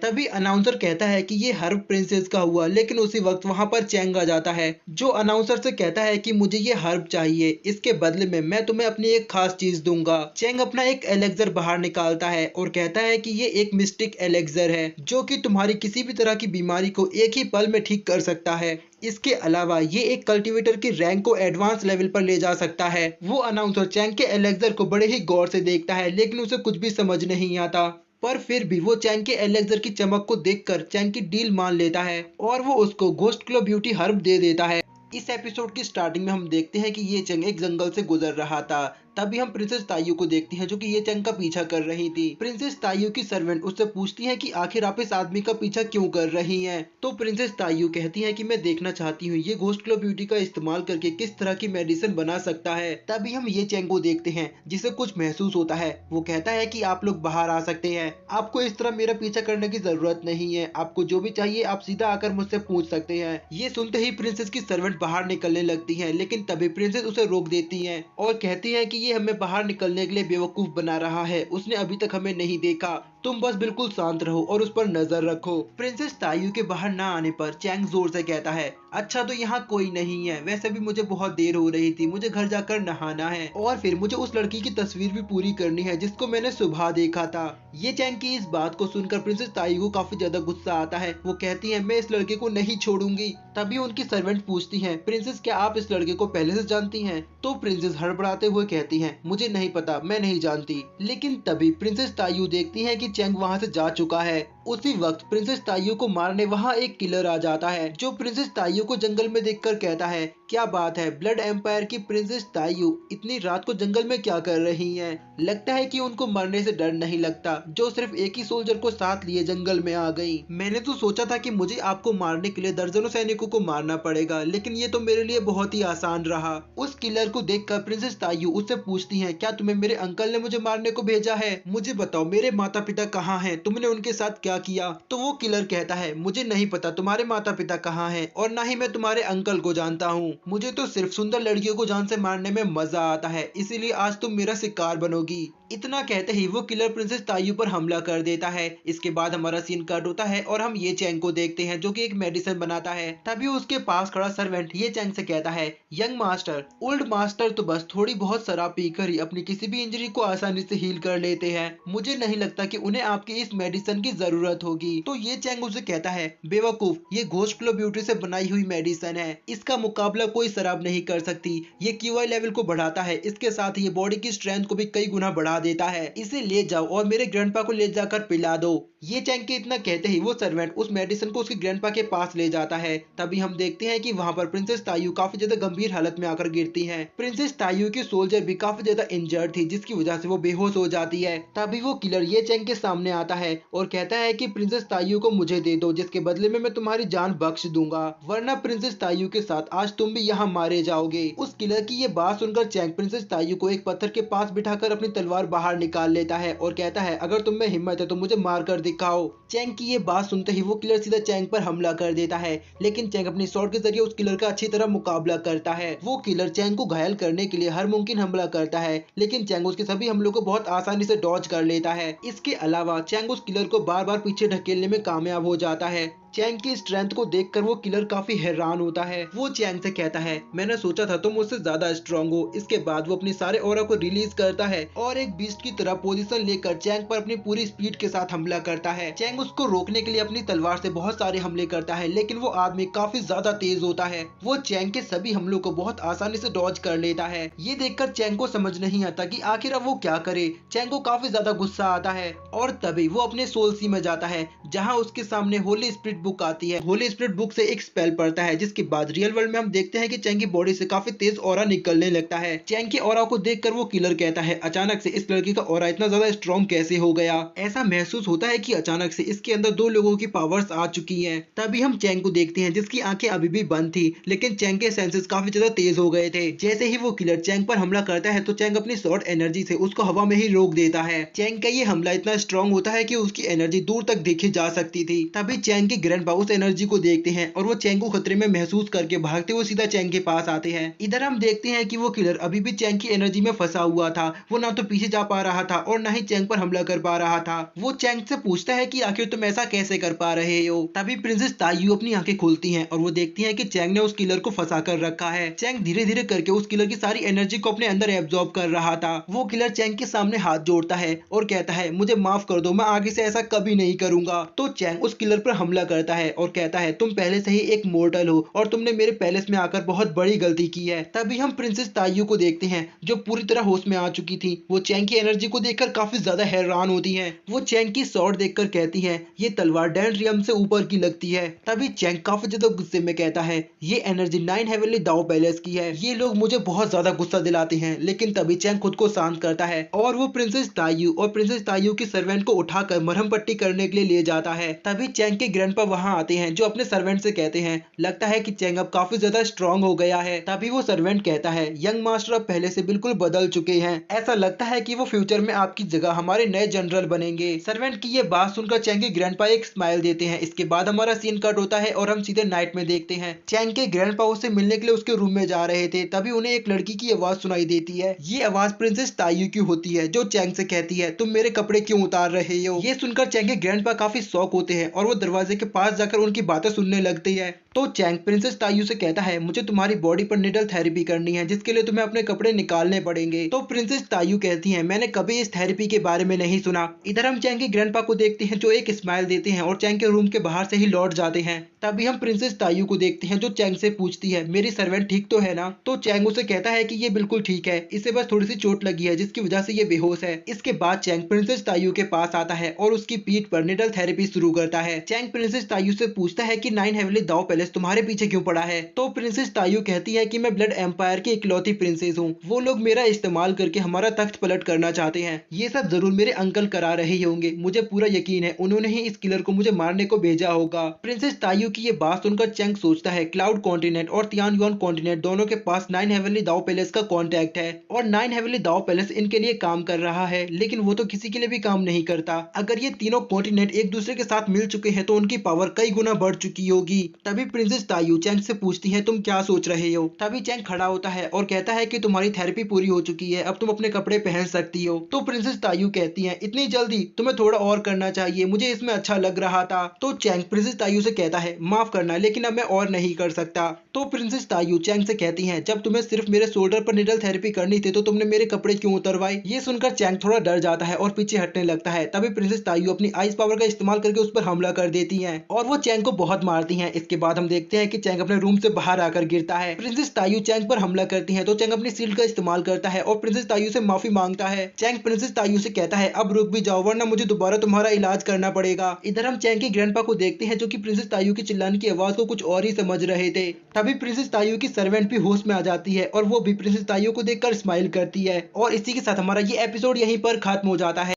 तभी अनाउंसर कहता है कि ये हर्ब प्रिंसेस का हुआ, लेकिन उसी वक्त वहां पर चैंग आ जाता है जो अनाउंसर से कहता है कि मुझे ये हर्ब चाहिए, इसके बदले में मैं तुम्हें अपनी एक खास चीज दूंगा। चैंग अपना एक एलेक्सर बाहर निकालता है और कहता है कि ये एक मिस्टिक एलेक्सर है जो कि तुम्हारी किसी भी तरह की बीमारी को एक ही पल में ठीक कर सकता है। इसके अलावा ये एक कल्टीवेटर की रैंक को एडवांस लेवल पर ले जा सकता है। वो अनाउंसर चैंग के एलेक्सर को बड़े ही गौर से देखता है लेकिन उसे कुछ भी समझ नहीं आता, पर फिर भी वो चैंग के एलेक्सर की चमक को देखकर चैंग की डील मान लेता है और वो उसको घोस्ट क्लो ब्यूटी हर्ब दे देता है। इस एपिसोड की स्टार्टिंग में हम देखते हैं कि ये चैंग एक जंगल से गुजर रहा था। तभी हम प्रिंसेस तायू को देखते हैं जो कि ये चैंग का पीछा कर रही थी। प्रिंसेस तायू की सर्वेंट उससे पूछती है कि आखिर आप इस आदमी का पीछा क्यों कर रही हैं? तो प्रिंसेस तायू कहती है कि मैं देखना चाहती हूँ ये घोस्ट क्लो ब्यूटी का इस्तेमाल करके किस तरह की मेडिसिन बना सकता है। तभी हम ये चैंग को देखते हैं जिसे कुछ महसूस होता है। वो कहता है कि आप लोग बाहर आ सकते हैं, आपको इस तरह मेरा पीछा करने की जरूरत नहीं है, आपको जो भी चाहिए आप सीधा आकर मुझसे पूछ सकते हैं। ये सुनते ही प्रिंसेस की सर्वेंट बाहर निकलने लगती है, लेकिन तभी प्रिंसेस उसे रोक देती है और कहती है कि ये हमें बाहर निकलने के लिए बेवकूफ बना रहा है, उसने अभी तक हमें नहीं देखा, तुम बस बिल्कुल शांत रहो और उस पर नजर रखो। प्रिंसेस तायू के बाहर ना आने पर चैंग जोर से कहता है अच्छा तो यहाँ कोई नहीं है, वैसे भी मुझे बहुत देर हो रही थी, मुझे घर जाकर नहाना है और फिर मुझे उस लड़की की तस्वीर भी पूरी करनी है जिसको मैंने सुबह देखा था। ये चैंग की इस बात को सुनकर प्रिंसेस तायू को काफी ज्यादा गुस्सा आता है। वो कहती है मैं इस लड़के को नहीं छोड़ूंगी। तभी उनकी सर्वेंट पूछती है प्रिंसेस क्या आप इस लड़के को पहले से जानती हैं? तो प्रिंसेस हड़बड़ाते हुए कहती है मुझे नहीं पता, मैं नहीं जानती। लेकिन तभी प्रिंसेस तायू देखती है कि चैंग वहाँ से जा चुका है। उसी वक्त प्रिंसेस तायू को मारने वहाँ एक किलर आ जाता है जो प्रिंसेस तायू को जंगल में देखकर कहता है क्या बात है, ब्लड एम्पायर की प्रिंसेस तायू इतनी रात को जंगल में क्या कर रही हैं? लगता है कि उनको मरने से डर नहीं लगता जो सिर्फ एक ही सोल्जर को साथ लिए जंगल में आ गई। मैंने तो सोचा था कि मुझे आपको मारने के लिए दर्जनों सैनिकों को मारना पड़ेगा, लेकिन ये तो मेरे लिए बहुत ही आसान रहा। उस किलर को देखकर प्रिंसेस तायू उससे पूछती है क्या तुम्हें मेरे अंकल ने मुझे मारने को भेजा है? मुझे बताओ मेरे माता पिता कहाँ हैं, तुमने उनके साथ क्या किया? तो वो किलर कहता है मुझे नहीं पता तुम्हारे माता पिता कहाँ हैं और ना ही मैं तुम्हारे अंकल को जानता हूँ, मुझे तो सिर्फ सुंदर लड़कियों को जान से मारने में मजा आता है, इसीलिए आज तुम मेरा शिकार बनोगी। इतना कहते ही वो किलर प्रिंसेस तायू पर हमला कर देता है। इसके बाद हमारा सीन कट होता है और हम ये चैंग को देखते हैं जो कि एक मेडिसिन बनाता है। तभी उसके पास खड़ा सर्वेंट ये चैंग से कहता है यंग मास्टर, ओल्ड मास्टर तो बस थोड़ी बहुत शराब पीकर ही अपनी किसी भी इंजरी को आसानी से हील कर लेते हैं, मुझे नहीं लगता कि उन्हें आपकी इस मेडिसिन की जरूरत होगी। तो ये चैंग उसे कहता है बेवकूफ, ये घोस्ट क्लो ब्यूटी से बनाई हुई मेडिसिन है, इसका मुकाबला कोई शराब नहीं कर सकती, ये क्यूआई लेवल को बढ़ाता है, इसके साथ ये बॉडी की स्ट्रेंथ को भी कई गुना बढ़ा देता है, इसे ले जाओ और मेरे ग्रैंडपा को ले जाकर पिला दो। ये चैंग के इतना कहते ही वो सर्वेंट उस मेडिसिन को उसके ग्रैंडपा के पास ले जाता है। तभी हम देखते हैं कि वहाँ पर प्रिंसेस तायू काफी ज्यादा गंभीर हालत में आकर गिरती है। प्रिंसेस तायू की सोल्जर भी काफी ज्यादा इंजर्ड थी जिसकी वजह से वो बेहोश हो जाती है। तभी वो किलर ये चैंग के सामने आता है और कहता है कि प्रिंसेस तायू को मुझे दे दो, जिसके बदले में मैं तुम्हारी जान बख्श दूंगा, वरना प्रिंसेस तायू के साथ आज तुम भी यहाँ मारे जाओगे। उस किलर की ये बात सुनकर चैंग प्रिंसेस तायू को एक पत्थर के पास बिठाकर अपनी तलवार बाहर निकाल लेता है और कहता है अगर तुम में हिम्मत है तो मुझे मार कर दिखाओ। चैंग की ये बात सुनते ही वो किलर सीधा चैंग पर हमला कर देता है, लेकिन चैंग अपनी स्वॉर्ड के जरिए उस किलर का अच्छी तरह मुकाबला करता है। वो किलर चैंग को घायल करने के लिए हर मुमकिन हमला करता है, लेकिन चैंग उसके सभी हमलों को बहुत आसानी से डॉज कर लेता है। इसके अलावा चैंग उस किलर को बार बार पीछे ढकेलने में कामयाब हो जाता है चैंग की स्ट्रेंथ को देखकर वो किलर काफी हैरान होता है। वो चैंग से कहता है, मैंने सोचा था तुम मुझसे ज्यादा स्ट्रॉन्ग हो। इसके बाद वो अपनी सारे ऑरा को रिलीज करता है और एक बीस्ट की तरह पोजीशन लेकर चैंग पर अपनी पूरी स्पीड के साथ हमला करता है। चैंग उसको रोकने के लिए अपनी तलवार से बहुत सारे हमले करता है, लेकिन वो आदमी काफी ज्यादा तेज होता है। वो चैंग के सभी हमलों को बहुत आसानी से डॉज कर लेता है। ये देखकर चैंग को समझ नहीं आता कि आखिर अब वो क्या करे। चैंग को काफी ज्यादा गुस्सा आता है और तभी वो अपने सोल सी में जाता है, जहाँ उसके सामने होली स्पिरिट बुक आती है। होली स्पिरिट बुक से एक स्पेल पड़ता है, जिसके बाद रियल वर्ल्ड में हम देखते हैं कि चैंग की बॉडी से काफी तेज ऑरा निकलने लगता है। चैंग के ऑरा को देखकर वो किलर कहता है, अचानक से इस लड़की का ऑरा इतना ज्यादा स्ट्रॉन्ग कैसे हो गया। ऐसा महसूस होता है कि अचानक से इसके अंदर दो लोगों की पावर्स आ चुकी हैं। तभी हम चैंग को देखते हैं, जिसकी आंखें अभी भी बंद थी, लेकिन चैंग के सेंसेस काफी ज्यादा तेज हो गए थे। जैसे ही वो किलर चैंग पर हमला करता है तो चैंग अपनी शॉर्ट एनर्जी से उसको हवा में ही रोक देता है। चैंग का ये हमला इतना स्ट्रॉन्ग होता है कि उसकी एनर्जी दूर तक देखी जा सकती थी। तभी चैंग के ग्रैंडपा उस एनर्जी को देखते हैं और वो चैंग को खतरे में महसूस करके भागते हुए सीधा चैंग के पास आते हैं। इधर हम देखते हैं कि वो किलर अभी भी चैंग की एनर्जी में फंसा हुआ था। वो ना तो पीछे जा पा रहा था और ना ही चैंग पर हमला कर पा रहा था। वो चैंग से पूछता है कि आखिर तुम ऐसा कैसे कर पा रहे हो। तभी प्रिंसेस तायू अपनी आंखें खोलती हैं और वो देखती है कि चैंग ने उस किलर को फंसा कर रखा है। चैंग धीरे धीरे करके उस किलर की सारी एनर्जी को अपने अंदर एब्जॉर्ब कर रहा था। वो किलर चैंग के सामने हाथ जोड़ता है और कहता है, मुझे माफ कर दो, मैं आगे से ऐसा कभी नहीं करूंगा। तो चैंग उस किलर पर हमला करता है और कहता है, तुम पहले से ही एक मोर्टल हो और तुमने मेरे पैलेस में आकर बहुत बड़ी गलती की है। तभी हम प्रिंसेस तायू को देखते हैं, जो पूरी तरह होश में आ चुकी थी। वो चैंग की एनर्जी को देखकर काफी ज्यादा हैरान होती है। वो चैंग की स्वॉर्ड देखकर कहती है, ये तलवार डेनड्रियम से ऊपर की लगती है। तभी चैंग काफी ज्यादा गुस्से में कहता है, ये एनर्जी 9 हेवनली दाओ पैलेस की है। ये लोग मुझे बहुत ज्यादा गुस्सा दिलाते हैं। लेकिन तभी चैंग खुद को शांत करता है और वो प्रिंसेस तायू और प्रिंसेस तायू की सर्वेंट को उठाकर मरहम पट्टी करने के लिए ले जाता है। तभी चैंग के ग्रैंडपा वहां आते हैं, जो अपने सर्वेंट से कहते हैं, लगता है कि चैंग अब काफी ज्यादा स्ट्रॉन्ग हो गया है। तभी वो सर्वेंट कहता है, यंग मास्टर अब पहले से बिल्कुल बदल चुके हैं। ऐसा लगता है कि वो फ्यूचर में आपकी जगह हमारे नए जनरल बनेंगे। सर्वेंट की ये बात सुनकर चैंग के ग्रैंडपा एक स्माइल देते हैं। इसके बाद हमारा सीन कट होता है और हम सीधे नाइट में देखते हैं। चैंग के ग्रैंडपा उससे मिलने के लिए उसके रूम में जा रहे थे। तभी उन्हें एक लड़की की आवाज सुनाई देती है। ये आवाज प्रिंसेस तायू की होती है, जो चैंग से कहती है, तुम मेरे कपड़े क्यों उतार रहे हो। ये सुनकर चैंग के ग्रैंडपा काफी शॉक होते हैं और वो दरवाजे के पास जाकर उनकी बातें सुनने लगते हैं। तो चैंग प्रिंसेस तायू से कहता है, मुझे तुम्हारी बॉडी पर निडल थेरेपी करनी है, जिसके लिए तुम्हें अपने कपड़े निकालने पड़ेंगे। तो प्रिंसेस तायू कहती है, मैंने कभी इस थेरेपी के बारे में नहीं सुना। इधर हम चैंग के ग्रैंडपा को देखते हैं, जो एक स्माइल देते हैं और चैंग के रूम के बाहर से ही लौट जाते हैं। तभी हम प्रिंसेस तायू को देखते हैं, जो चैंग से पूछती है, मेरी सर्वेंट ठीक तो है ना। तो चैंग उसे कहता है कि ये बिल्कुल ठीक है, इसे बस थोड़ी सी चोट लगी है, जिसकी वजह से ये बेहोश है। इसके बाद चैंग प्रिंसेस तायू के पास आता है और उसकी पीठ पर निडल थेरेपी शुरू करता है। चैंग प्रिंसेस तायू से पूछता है कि 9 हेवनली दाओ पैलेस तुम्हारे पीछे क्यों पड़ा है। तो प्रिंसेस तायू कहती है कि मैं ब्लड एम्पायर की इकलौती प्रिंसेस हूँ। वो लोग मेरा इस्तेमाल करके हमारा तख्त पलट करना चाहते हैं। ये सब जरूर मेरे अंकल करा रहे होंगे। मुझे पूरा यकीन है उन्होंने ही इस किलर को मुझे मारने को भेजा होगा। प्रिंसेस तायू की ये बात सुनकर चैंग सोचता है, क्लाउड कॉन्टिनेंट और तियान युआन कॉन्टिनेंट दोनों के पास 9 हेवनली दाओ पैलेस का कॉन्टैक्ट है और 9 हेवनली दाओ पैलेस इनके लिए काम कर रहा है, लेकिन वो तो किसी के लिए भी काम नहीं करता। अगर ये तीनों कॉन्टिनेंट एक दूसरे के साथ मिल चुके हैं तो उनकी पावर कई गुना बढ़ चुकी होगी। तभी प्रिंसेस तायू चैंग से पूछती है, तुम क्या सोच रहे हो। तभी चैंग खड़ा होता है और कहता है कि तुम्हारी थेरेपी पूरी हो चुकी है, अब तुम अपने कपड़े पहन सकती हो। तो प्रिंसेस तायू कहती है, इतनी जल्दी, तुम्हें थोड़ा और करना चाहिए, मुझे इसमें अच्छा लग रहा था। तो चैंग प्रिंसेस तायू से कहता है, माफ करना लेकिन अब मैं और नहीं कर सकता। तो प्रिंसेस तायू चैंग से कहती है, जब तुम्हें सिर्फ मेरे शोल्डर पर निडल थेरेपी करनी थी तो तुमने मेरे कपड़े क्यों उतरवाए। ये सुनकर चैंग थोड़ा डर जाता है और पीछे हटने लगता है। तभी प्रिंसेस तायू अपनी आइस पावर का इस्तेमाल करके उस पर हमला कर देती है और वो चैंग को बहुत मारती है। इसके बाद हम देखते हैं कि चैंग अपने रूम से बाहर आकर गिरता है। प्रिंसेस तायू चैंग पर हमला करती है तो चैंग अपनी शील्ड का इस्तेमाल करता है और प्रिंसेस तायू से माफी मांगता है। चैंग प्रिंसेस तायू से कहता है, अब रुक भी जाओ वरना मुझे दोबारा तुम्हारा इलाज करना पड़ेगा। इधर हम चैंग के ग्रैंडपा को देखते हैं, जो कि प्रिंसेस तायू की चिल्लाने की आवाज को कुछ और ही समझ रहे थे। तभी प्रिंसेस तायू की सर्वेंट भी होश में आ जाती है और वो भी प्रिंसेस तायू को देखकर स्माइल करती है और इसी के साथ हमारा ये एपिसोड यहीं पर खत्म हो जाता है।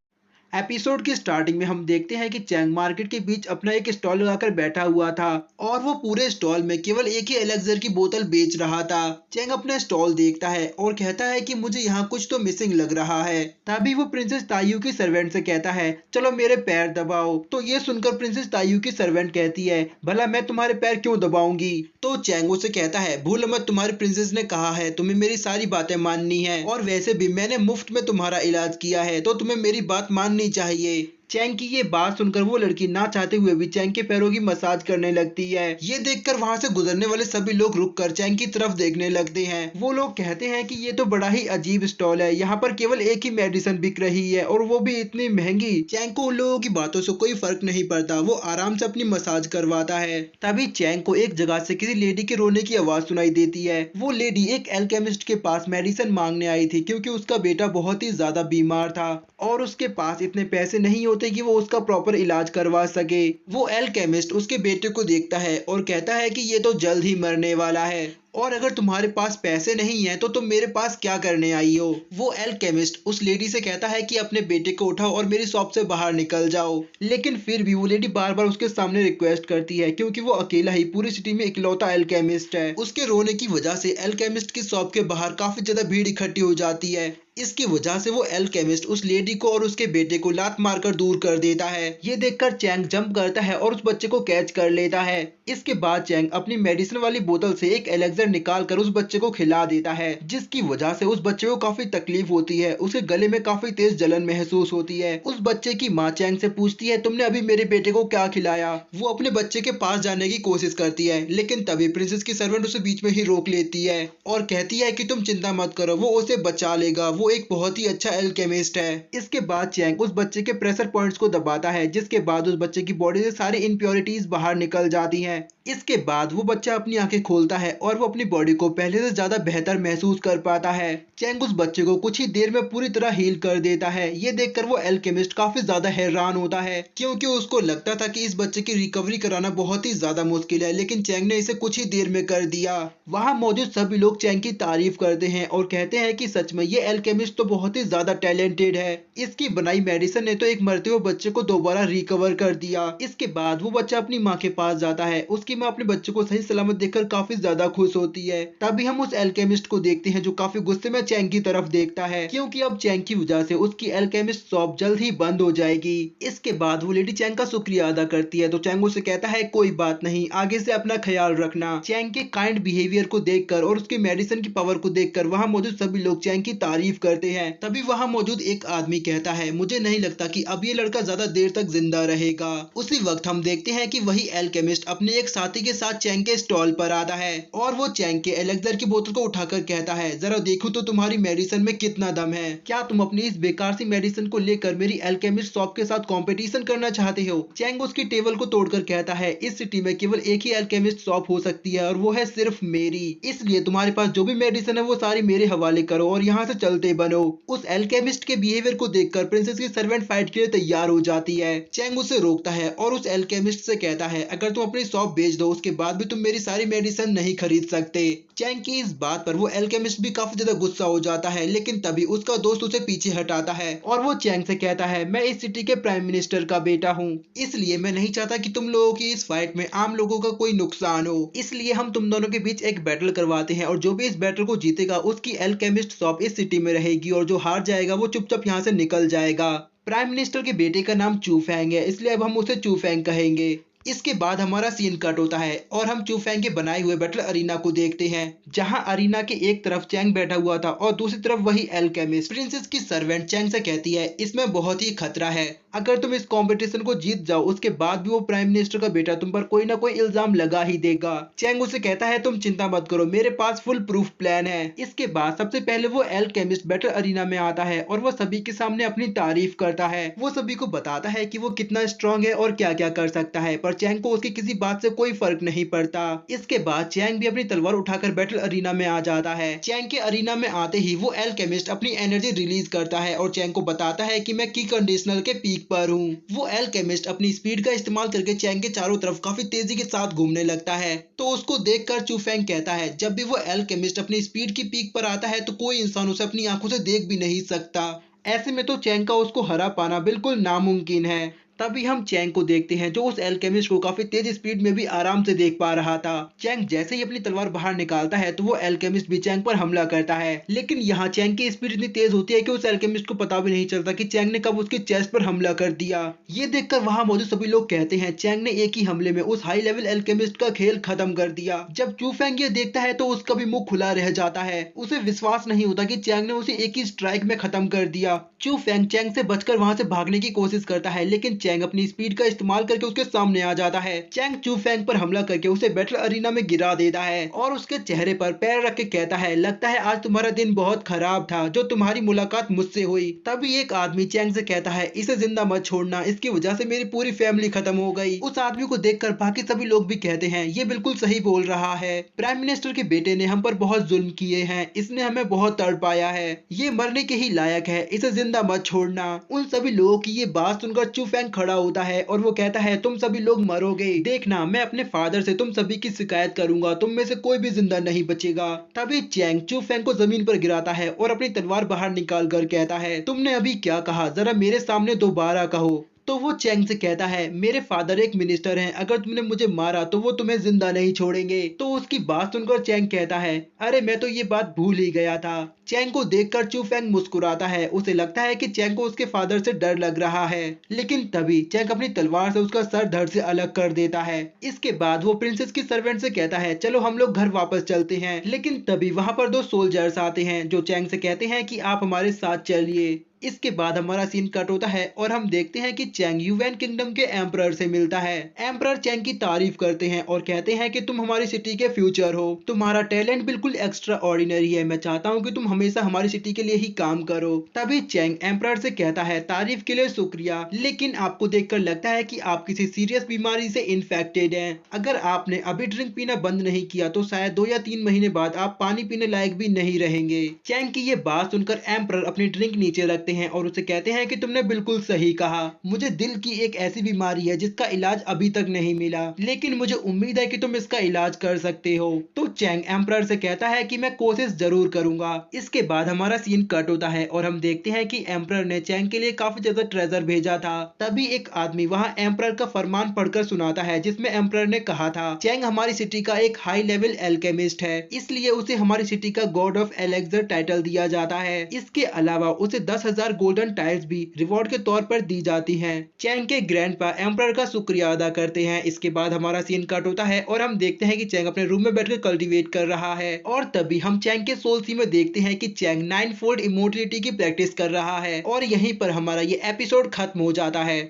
एपिसोड की स्टार्टिंग में हम देखते हैं कि चैंग मार्केट के बीच अपना एक स्टॉल लगाकर बैठा हुआ था और वो पूरे स्टॉल में केवल एक ही एलेक्सर की बोतल बेच रहा था। चैंग अपना स्टॉल देखता है और कहता है कि मुझे यहाँ कुछ तो मिसिंग लग रहा है। तभी वो प्रिंसेस तायू की सर्वेंट से कहता है, चलो मेरे पैर दबाओ। तो ये सुनकर प्रिंसेस तायू की सर्वेंट कहती है, भला मैं तुम्हारे पैर क्यों दबाऊंगी। तो चैंग उसे कहता है, भूल मत, तुम्हारी प्रिंसेस ने कहा है तुम्हें मेरी सारी बातें माननी है और वैसे भी मैंने मुफ्त में तुम्हारा इलाज किया है तो तुम्हें मेरी बात माननी चाहिए। चैंग की ये बात सुनकर वो लड़की ना चाहते हुए भी चैंग के पैरों की मसाज करने लगती है। ये देखकर वहां से गुजरने वाले सभी लोग रुककर चैंग की तरफ देखने लगते हैं। वो लोग कहते हैं कि ये तो बड़ा ही अजीब स्टॉल है, यहाँ पर केवल एक ही मेडिसिन बिक रही है और वो भी इतनी महंगी। चैंग को उन लोगों की बातों से कोई फर्क नहीं पड़ता, वो आराम से अपनी मसाज करवाता है। तभी चैंग को एक जगह से किसी लेडी के रोने की आवाज सुनाई देती है। वो लेडी एक एल्केमिस्ट के पास मेडिसिन मांगने आई थी क्योंकि उसका बेटा बहुत ही ज्यादा बीमार था और उसके पास इतने पैसे नहीं होते कि वो उसका प्रॉपर इलाज करवा सके। वो एल्केमिस्ट उसके बेटे को देखता है और कहता है कि ये तो जल्द ही मरने वाला है और अगर तुम्हारे पास पैसे नहीं है तो तुम मेरे पास क्या करने आई हो। वो एल्केमिस्ट उस लेडी से कहता है कि अपने बेटे को उठाओ और मेरी शॉप से बाहर निकल जाओ, लेकिन फिर भी वो लेडी बार बार उसके सामने रिक्वेस्ट करती है क्योंकि वो अकेला ही पूरी सिटी में इकलौता एल्केमिस्ट है। उसके रोने की वजह से एल्केमिस्ट की शॉप के बाहर काफी ज्यादा भीड़ इकट्ठी हो जाती है। इसकी वजह से वो एल्केमिस्ट उस लेडी को और उसके बेटे को लात मारकर दूर कर देता है। ये देखकर चैंग जंप करता है और उस बच्चे को कैच कर लेता है। इसके बाद चैंग अपनी मेडिसिन वाली बोतल से एक एलेक्सर निकालकर उस बच्चे को खिला देता है, जिसकी वजह से उस बच्चे को काफी तकलीफ होती है। उसके गले में काफी तेज जलन महसूस होती है। उस बच्चे की माँ चैंग से पूछती है, तुमने अभी मेरे बेटे को क्या खिलाया। वो अपने बच्चे के पास जाने की कोशिश करती है, लेकिन तभी प्रिंसेस की सर्वेंट उसे बीच में ही रोक लेती है और कहती है कि तुम चिंता मत करो, वो उसे बचा लेगा, वो एक बहुत ही अच्छा एल्केमिस्ट है। इसके बाद चैंग उस बच्चे के प्रेशर पॉइंट्स को दबाता है, जिसके बाद उस बच्चे की बॉडी से सारी इम्प्योरिटीज बाहर निकल जाती हैं। इसके बाद वो बच्चा अपनी आंखें खोलता है और वो अपनी बॉडी को पहले से ज्यादा बेहतर महसूस कर पाता है। चैंग उस बच्चे को कुछ ही देर में पूरी तरह हील कर देता है। ये देखकर वो एल्केमिस्ट काफी ज्यादा हैरान होता है क्योंकि उसको लगता था कि इस बच्चे की रिकवरी कराना बहुत ही ज्यादा मुश्किल है, लेकिन चैंग ने इसे कुछ ही देर में कर दिया। वहाँ मौजूद सभी लोग चैंग की तारीफ करते हैं और कहते हैं कि सच में ये एल्केमिस्ट तो बहुत ही ज्यादा टैलेंटेड है। इसकी बनाई मेडिसिन ने तो एक मरते हुए बच्चे को दोबारा रिकवर कर दिया। इसके बाद वो बच्चा अपनी माँ के पास जाता है। उसकी माँ अपने बच्चे को सही सलामत देखकर काफी ज्यादा खुश होती है। तभी हम उस एल्केमिस्ट को देखते हैं जो काफी गुस्से में चैंग की तरफ देखता है क्योंकि अब चैंग की वजह से उसकी एल्केमिस्ट शॉप जल्द ही बंद हो जाएगी। इसके बाद वो लेडी चैंग का शुक्रिया अदा करती है तो चैंग उसे कहता है, कोई बात नहीं, आगे से अपना ख्याल रखना। चैंग के काइंड बिहेवियर को देखकर और उसकी मेडिसिन की पावर को देखकर वहाँ मौजूद सभी लोग चैंग की तारीफ करते हैं। तभी वहाँ मौजूद एक आदमी कहता है, मुझे नहीं लगता कि अब ये लड़का ज्यादा देर तक जिंदा रहेगा। उसी वक्त हम देखते हैं कि वही एल्केमिस्ट अपने एक साथी के साथ चैंग के स्टॉल पर आता है और वो चैंग के एलेक्सर की बोतल को उठाकर कहता है, जरा देखो तो तुम्हारी मेडिसिन में कितना दम है। क्या तुम अपनी इस बेकार सी मेडिसिन को लेकर मेरी एल्केमिस्ट शॉप के साथ कंपटीशन करना चाहते हो। चैंग उसकी टेबल को तोड़कर कहता है, इस सिटी में केवल एक ही एल्केमिस्ट शॉप हो सकती है और वो है सिर्फ मेरी, इसलिए तुम्हारे पास जो भी मेडिसिन है वो सारी मेरे हवाले करो और यहाँ से चलते बनो। उस एल्केमिस्ट के बिहेवियर को देखकर प्रिंसेस की सर्वेंट फाइट के लिए तैयार हो जाती है। चैंग उसे रोकता है और उस एल्केमिस्ट से कहता है, अगर तुम अपनी शॉप बेच दो उसके बाद भी तुम मेरी सारी मेडिसिन नहीं खरीद सकते। चैंग की इस बात पर वो एल्केमिस्ट भी काफी ज्यादा गुस्सा हो जाता है, लेकिन तभी उसका दोस्त उसे पीछे हटाता है और वो चैंग से कहता है, मैं इस सिटी के प्राइम मिनिस्टर का बेटा हूँ, इसलिए मैं नहीं चाहता कि तुम लोगों की इस फाइट में आम लोगों का कोई नुकसान हो, इसलिए हम तुम दोनों के बीच एक बैटल करवाते हैं और जो भी इस बैटल को जीतेगा उसकी एल्केमिस्ट शॉप इस सिटी में रहेगी और जो हार जाएगा वो चुपचाप यहाँ से निकल जाएगा। प्राइम मिनिस्टर के बेटे का नाम चू फैंग है, इसलिए अब हम उसे चू फैंग कहेंगे। इसके बाद हमारा सीन कट होता है और हम चू फैंग के बनाए हुए बैटल अरीना को देखते हैं, जहां अरीना के एक तरफ चैंग बैठा हुआ था और दूसरी तरफ वही एल्केमिस्ट। प्रिंसेस की सर्वेंट चैंग से कहती है, इसमें बहुत ही खतरा है, अगर तुम इस कंपटीशन को जीत जाओ उसके बाद भी वो प्राइम मिनिस्टर का बेटा तुम पर कोई ना कोई इल्जाम लगा ही देगा। चैंग उसे कहता है, तुम चिंता मत करो, मेरे पास फुल प्रूफ प्लान है। इसके बाद सबसे पहले वो एल्केमिस्ट बैटल अरीना में आता है और वो सभी के सामने अपनी तारीफ करता है। वो सभी को बताता है कि वो कितना स्ट्रॉन्ग है और क्या क्या कर सकता है, पर चैंग को उसकी किसी बात से कोई फर्क नहीं पड़ता। इसके बाद चैंग भी अपनी तलवार उठाकर बैटल अरीना में आ जाता है। चैंग के अरीना में आते ही वो एल्केमिस्ट अपनी एनर्जी रिलीज करता है और चैंग को बताता है कि मैं की कंडीशनल के पीक पर हूँ। वो एल्केमिस्ट अपनी स्पीड का इस्तेमाल करके चैंग के चारों तरफ काफी तेजी के साथ घूमने लगता है, तो उसको देखकर चू फैंग कहता है, जब भी वो एल्केमिस्ट अपनी स्पीड की पीक पर आता है तो कोई इंसान उसे अपनी आंखों से देख भी नहीं सकता। ऐसे में तो चैंग का उसको हरा पाना बिल्कुल नामुमकिन है। तभी हम चैंग को देखते हैं जो उस एल्केमिस्ट को काफी तेज स्पीड में भी आराम से देख पा रहा था। चैंग जैसे ही अपनी तलवार बाहर निकालता है तो वो एल्केमिस्ट भी चैंग पर हमला करता है, लेकिन यहाँ चैंग की स्पीड इतनी तेज होती है कि उस एल्केमिस्ट को पता भी नहीं चलता कि चैंग ने कब उसकी चेस्ट पर हमला कर दिया। ये देखकर वहां मौजूद सभी लोग कहते हैं चैंग ने एक ही हमले में उस हाई लेवल एल्केमिस्ट का खेल खत्म कर दिया। जब चू फेंग ये देखता है तो उसका भी मुंह खुला रह जाता है, उसे विश्वास नहीं होता कि चैंग ने उसे एक ही स्ट्राइक में खत्म कर दिया। चू फेंग चैंग से बचकर वहां से भागने की कोशिश करता है, लेकिन चैंग अपनी स्पीड का इस्तेमाल करके उसके सामने आ जाता है। चैंग चू फेंग पर हमला करके उसे बैटल अरीना में गिरा देता है और उसके चेहरे पर पैर रख के कहता है, लगता है आज तुम्हारा दिन बहुत खराब था जो तुम्हारी मुलाकात मुझसे हुई। तभी एक आदमी चैंग से कहता है, इसे जिंदा मत छोड़ना, इसकी वजह से मेरी पूरी फैमिली खत्म हो गई। उस आदमी को देखकर बाकी सभी लोग भी कहते हैं, ये बिल्कुल सही बोल रहा है, प्राइम मिनिस्टर के बेटे ने हम पर बहुत जुल्म किए हैं, इसने हमें बहुत तड़पाया है, ये मरने के ही लायक है, इसे जिंदा मत छोड़ना। उन सभी लोगों की ये बात सुनकर चू फेंग खड़ा होता है और वो कहता है, तुम सभी लोग मरोगे, देखना मैं अपने फादर से तुम सभी की शिकायत करूंगा, तुम में से कोई भी जिंदा नहीं बचेगा। तभी चैंग चू फेंग को जमीन पर गिराता है और अपनी तलवार बाहर निकाल कर कहता है, तुमने अभी क्या कहा, जरा मेरे सामने दोबारा कहो। तो वो चैंग से कहता है, मेरे फादर एक मिनिस्टर हैं, अगर तुमने मुझे मारा तो वो तुम्हें जिंदा नहीं छोड़ेंगे। तो उसकी बात सुनकर चैंग कहता है, अरे मैं तो ये बात भूल ही गया था। चैंग को देखकर चू फेंग मुस्कुराता है, उसे लगता है कि चैंग को उसके फादर से डर लग रहा है, लेकिन तभी चैंग अपनी तलवार से उसका सर धड़ से अलग कर देता है। इसके बाद वो प्रिंसेस की सर्वेंट से कहता है, चलो हम लोग घर वापस चलते हैं, लेकिन तभी वहां पर दो सोल्जर्स आते हैं जो चैंग से कहते हैं कि आप हमारे साथ चलिए। इसके बाद हमारा सीन कट होता है और हम देखते हैं कि चैंग युवेन किंगडम के एम्परर से मिलता है। एम्परर चैंग की तारीफ करते हैं और कहते हैं कि तुम हमारी सिटी के फ्यूचर हो, तुम्हारा टैलेंट बिल्कुल एक्स्ट्रा ऑर्डिनरी है, मैं चाहता हूँ कि तुम हमेशा हमारी सिटी के लिए ही काम करो। तभी चैंग एम्परर से कहता है, तारीफ के लिए शुक्रिया, लेकिन आपको देखकर लगता है कि आप किसी सीरियस बीमारी से इन्फेक्टेड हैं। अगर आपने अभी ड्रिंक पीना बंद नहीं किया तो शायद 2 या 3 महीने बाद आप पानी पीने लायक भी नहीं रहेंगे। चैंग की ये बात सुनकर एम्परर अपनी ड्रिंक नीचे रखते हैं और उसे कहते हैं कि तुमने बिल्कुल सही कहा, मुझे दिल की एक ऐसी बीमारी है जिसका इलाज अभी तक नहीं मिला, लेकिन मुझे उम्मीद है कि तुम इसका इलाज कर सकते हो। तो चैंग एम्परर से कहता है कि मैं कोशिश जरूर करूंगा। इसके बाद हमारा सीन कट होता है और हम देखते हैं कि एम्परर ने चैंग के लिए काफी ज्यादा ट्रेजर भेजा था। तभी एक आदमी वहां एम्परर का फरमान पढ़कर सुनाता है, जिसमें एम्परर ने कहा था, चैंग हमारी सिटी का एक हाई लेवल एल्केमिस्ट है, इसलिए उसे हमारी सिटी का गॉड ऑफ एलेक्सर टाइटल दिया जाता है। इसके अलावा उसे 10,000 गोल्डन टाइल्स भी रिवॉर्ड के तौर पर दी जाती हैं। चैंग के ग्रैंडपा एम्परर का शुक्रिया अदा करते हैं। इसके बाद हमारा सीन कट होता है और हम देखते हैं कि चैंग अपने रूम में बैठकर कल्टीवेट कर रहा है और तभी हम चैंग के सोल सी में देखते हैं कि चैंग 9 फोल्ड इमोर्टलिटी की प्रैक्टिस कर रहा है और यहीं पर हमारा ये एपिसोड खत्म हो जाता है।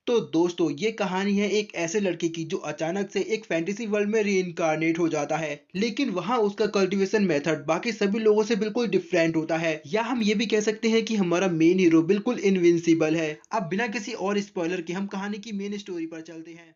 तो दोस्तों ये कहानी है एक ऐसे लड़के की जो अचानक से एक फैंटेसी वर्ल्ड में रीइंकार्नेट हो जाता है, लेकिन वहां उसका कल्टीवेशन मेथड बाकी सभी लोगों से बिल्कुल डिफरेंट होता है, या हम ये भी कह सकते हैं कि हमारा मेन हीरो बिल्कुल इनविंसिबल है। अब बिना किसी और स्पॉइलर के हम कहानी की मेन स्टोरी पर चलते हैं।